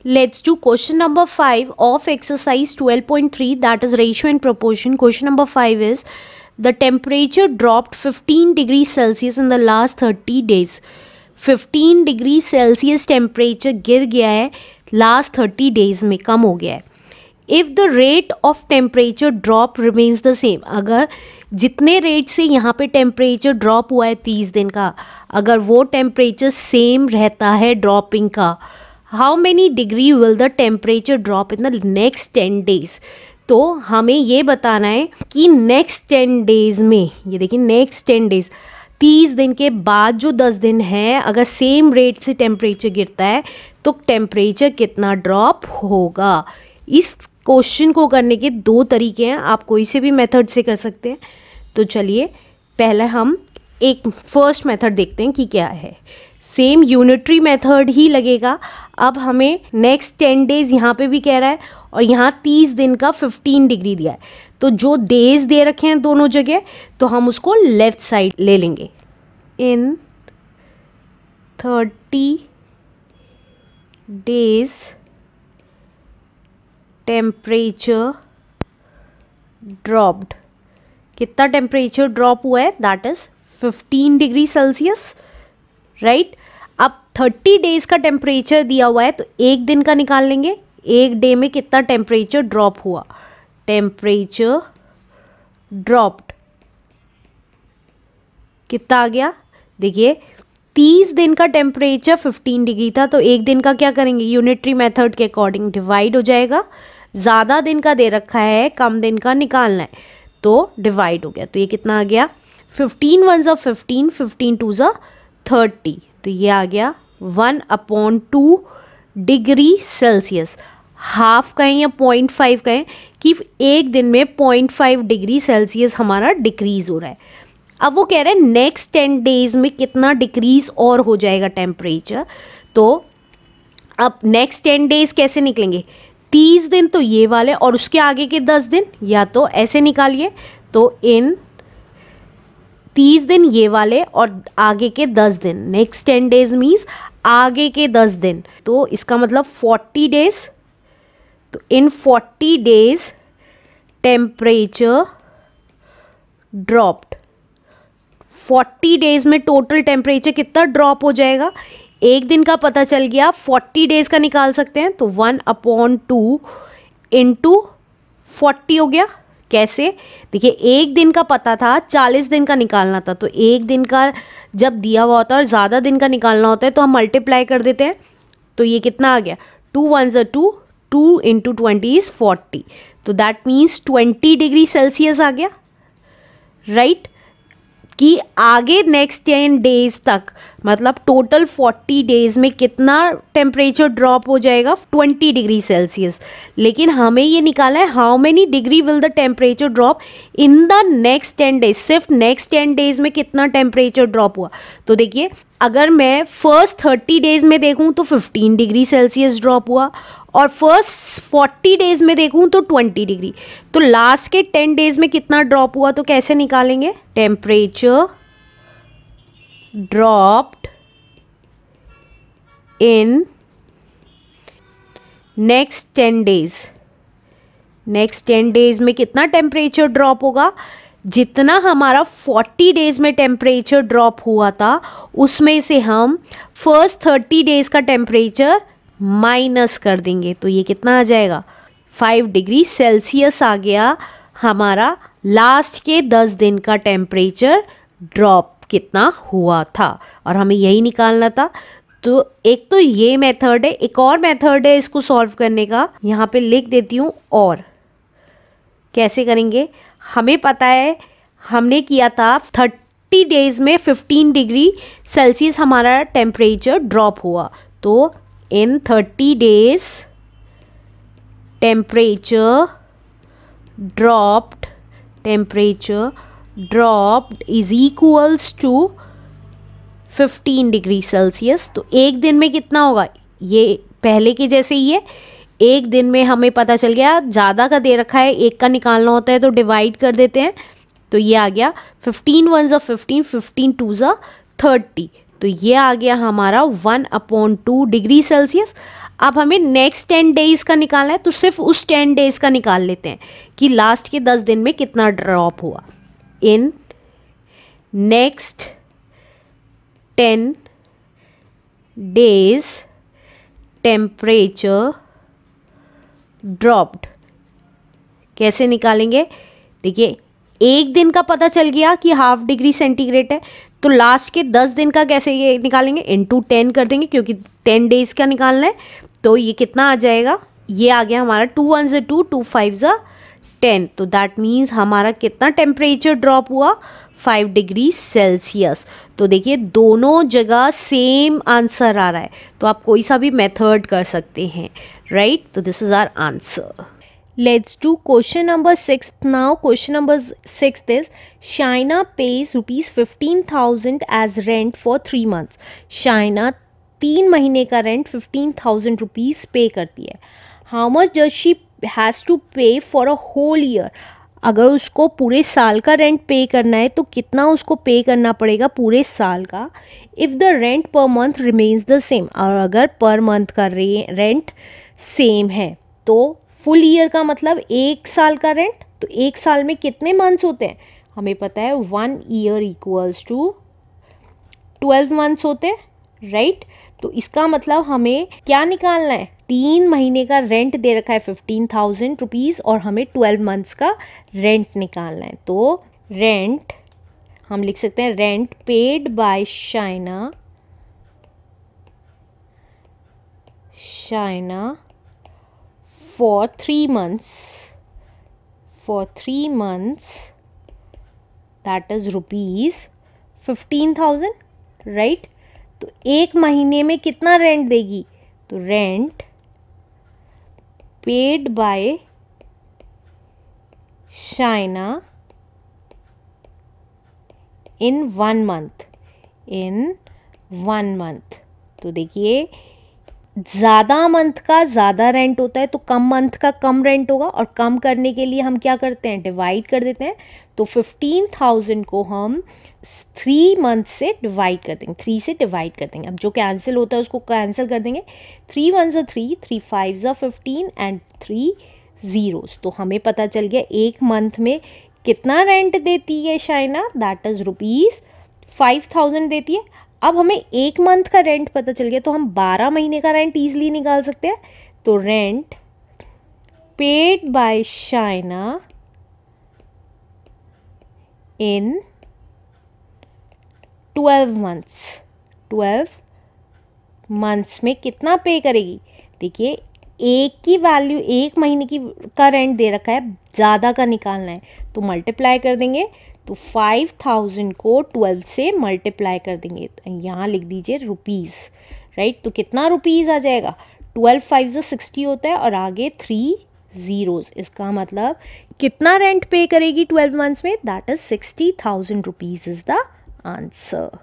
Let's do question number 5 of exercise 12.3, that is ratio and proportion. Question number 5 is the temperature dropped 15 degrees Celsius in the last 30 days. 15 degree Celsius temperature गिर गया है last 30 days में, कम हो गया है. If the rate of temperature drop remains the same, अगर जितने rate से यहाँ पे टेम्परेचर ड्रॉप हुआ है 30 दिन का, अगर वो टेम्परेचर सेम रहता है ड्रॉपिंग का, how many degree will the temperature drop in the next 10 days. तो हमें ये बताना है कि नेक्स्ट 10 डेज में, ये देखिए नेक्स्ट 10 डेज 30 दिन के बाद जो 10 दिन हैं, अगर सेम रेट से टेम्परेचर गिरता है तो टेम्परेचर कितना ड्रॉप होगा. इस क्वेश्चन को करने के दो तरीके हैं, आप कोई से भी मेथड से कर सकते हैं. तो चलिए पहले हम एक फर्स्ट मेथड देखते हैं कि क्या है. सेम यूनिटरी मेथड ही लगेगा. अब हमें नेक्स्ट 10 डेज यहाँ पे भी कह रहा है और यहाँ 30 दिन का 15 डिग्री दिया है, तो जो डेज दे रखे हैं दोनों जगह, तो हम उसको लेफ्ट साइड ले लेंगे. इन 30 डेज टेम्परेचर ड्रॉप्ड, कितना टेम्परेचर ड्रॉप हुआ है, that is 15 degree Celsius, right. अब 30 डेज का टेम्परेचर दिया हुआ है तो एक दिन का निकाल लेंगे, एक डे में कितना टेम्परेचर ड्रॉप हुआ. टेम्परेचर ड्रॉप्ड कितना आ गया, देखिए 30 दिन का टेम्परेचर 15 डिग्री था, तो एक दिन का क्या करेंगे, यूनिटरी मेथड के अकॉर्डिंग डिवाइड हो जाएगा. ज़्यादा दिन का दे रखा है, कम दिन का निकालना है, तो डिवाइड हो गया. तो ये कितना आ गया, 15 1 15, 15 2 30, तो ये आ गया 1/2 डिग्री सेल्सियस. हाफ कहें या 0.5 कहें कि एक दिन में 0.5 डिग्री सेल्सियस हमारा डिक्रीज़ हो रहा है. अब वो कह रहे हैं नेक्स्ट 10 डेज में कितना डिक्रीज़ और हो जाएगा टेम्परेचर. तो अब नेक्स्ट 10 डेज कैसे निकलेंगे, 30 दिन तो ये वाले और उसके आगे के 10 दिन, या तो ऐसे निकालिए, तो इन 30 दिन ये वाले और आगे के 10 दिन, नेक्स्ट 10 डेज मीन्स आगे के 10 दिन, तो इसका मतलब 40 डेज. तो इन 40 डेज टेम्परेचर ड्रॉप्ड. 40 डेज में टोटल टेम्परेचर कितना ड्रॉप हो जाएगा, एक दिन का पता चल गया, 40 डेज का निकाल सकते हैं, तो 1/2 इंटू 40 हो गया. कैसे, देखिए एक दिन का पता था, 40 दिन का निकालना था, तो एक दिन का जब दिया हुआ होता है और ज़्यादा दिन का निकालना होता है तो हम मल्टीप्लाई कर देते हैं. तो ये कितना आ गया, 2 1 2, 2 इंटू 20 इज़ 40, तो दैट मीन्स 20 डिग्री सेल्सियस आ गया, राइट. कि आगे नेक्स्ट 10 डेज तक, मतलब टोटल 40 डेज में कितना टेम्परेचर ड्रॉप हो जाएगा, 20 डिग्री सेल्सियस. लेकिन हमें ये निकालना है how many degree will the temperature drop in the next 10 days. सिर्फ नेक्स्ट 10 डेज में कितना टेम्परेचर ड्रॉप हुआ. तो देखिए अगर मैं फर्स्ट 30 डेज में देखूं तो 15 डिग्री सेल्सियस ड्रॉप हुआ, और फर्स्ट 40 डेज में देखूं तो 20 डिग्री. तो लास्ट के 10 डेज में कितना ड्रॉप हुआ, तो कैसे निकालेंगे, temperature dropped in next 10 days. Next 10 days में कितना टेम्परेचर ड्रॉप होगा, जितना हमारा 40 डेज में टेम्परेचर ड्रॉप हुआ था उसमें से हम फर्स्ट 30 डेज का टेम्परेचर माइनस कर देंगे. तो ये कितना आ जाएगा, 5 डिग्री सेल्सियस आ गया हमारा लास्ट के 10 दिन का टेम्परेचर ड्रॉप कितना हुआ था, और हमें यही निकालना था. तो एक तो ये मेथड है, एक और मेथड है इसको सॉल्व करने का, यहाँ पे लिख देती हूँ. और कैसे करेंगे, हमें पता है हमने किया था 30 डेज में 15 डिग्री सेल्सियस हमारा टेम्परेचर ड्रॉप हुआ. तो in 30 days temperature dropped is equals to 15 degree Celsius. तो एक दिन में कितना होगा, ये पहले के जैसे ही है, एक दिन में हमें पता चल गया, ज़्यादा का दे रखा है, एक का निकालना होता है तो डिवाइड कर देते हैं. तो ये आ गया 15 1 15, 15 2 30, तो ये आ गया हमारा 1/2 डिग्री सेल्सियस. अब हमें नेक्स्ट 10 डेज का निकालना है, तो सिर्फ उस 10 डेज का निकाल लेते हैं कि लास्ट के 10 दिन में कितना ड्रॉप हुआ. In next 10 days temperature dropped. कैसे निकालेंगे? देखिए, एक दिन का पता चल गया कि ½ डिग्री सेंटीग्रेड है, तो लास्ट के 10 दिन का कैसे ये निकालेंगे? इंटू 10 कर देंगे, क्योंकि 10 डेज का निकालना है. तो ये कितना आ जाएगा? ये आ गया हमारा 2 1 ज़ा 2, 2 5 ज़ा 10. तो दैट मीन्स हमारा कितना टेम्परेचर ड्रॉप हुआ? 5 डिग्री सेल्सियस. तो देखिए, दोनों जगह सेम आंसर आ रहा है, तो आप कोई सा भी मेथड कर सकते हैं, राइट? तो this is our answer. Let's do question number 6 now. Question number 6 is Shaina pays rupees 15,000 as rent for 3 months. Shaina 3 महीने का रेंट 15,000 रुपीज़ पे करती है. How much does she has to pay for a whole year? अगर उसको पूरे साल का रेंट पे करना है तो कितना उसको पे करना पड़ेगा पूरे साल का? If the rent per month remains the same, और अगर पर मंथ का रेंट सेम है तो फुल ईयर का मतलब 1 साल का रेंट. तो 1 साल में कितने मंथ्स होते हैं? हमें पता है 1 ईयर इक्वल्स टू 12 मंथ्स होते हैं, राइट? तो इसका मतलब हमें क्या निकालना है? 3 महीने का रेंट दे रखा है 15,000 रुपीज़ और हमें 12 मंथ्स का रेंट निकालना है. तो रेंट हम लिख सकते हैं rent paid by Shaina for 3 months, that is rupees 15,000, right? तो 1 महीने में कितना रेंट देगी? तो rent paid by Shaina in 1 month. तो देखिए, ज़्यादा मंथ का ज़्यादा रेंट होता है तो कम मंथ का कम रेंट होगा, और कम करने के लिए हम क्या करते हैं? डिवाइड कर देते हैं. तो 15,000 को हम 3 मंथ से डिवाइड कर देंगे, 3 से डिवाइड कर देंगे. अब जो कैंसिल होता है उसको कैंसिल कर देंगे. 3 1 ज़ा 3, 3 5 ज़ा 15 एंड 3 ज़ीरोज़. तो हमें पता चल गया 1 मंथ में कितना रेंट देती है शाइना? दैट इज़ रुपीज़ 5,000 देती है. अब हमें 1 मंथ का रेंट पता चल गया, तो हम 12 महीने का रेंट ईजिली निकाल सकते हैं. तो rent paid by Shaina in 12 months में कितना पे करेगी? देखिए, एक की वैल्यू 1 महीने की का रेंट दे रखा है, ज़्यादा का निकालना है तो मल्टीप्लाई कर देंगे. तो 5,000 को 12 से मल्टीप्लाई कर देंगे. तो यहाँ लिख दीजिए रुपीज़, राइट? तो कितना रुपीज़ आ जाएगा? 12 5 ज़ा 60 होता है और आगे 3 ज़ीरोज़. इसका मतलब कितना रेंट पे करेगी 12 मंथ्स में? That is 60,000 rupees is the answer.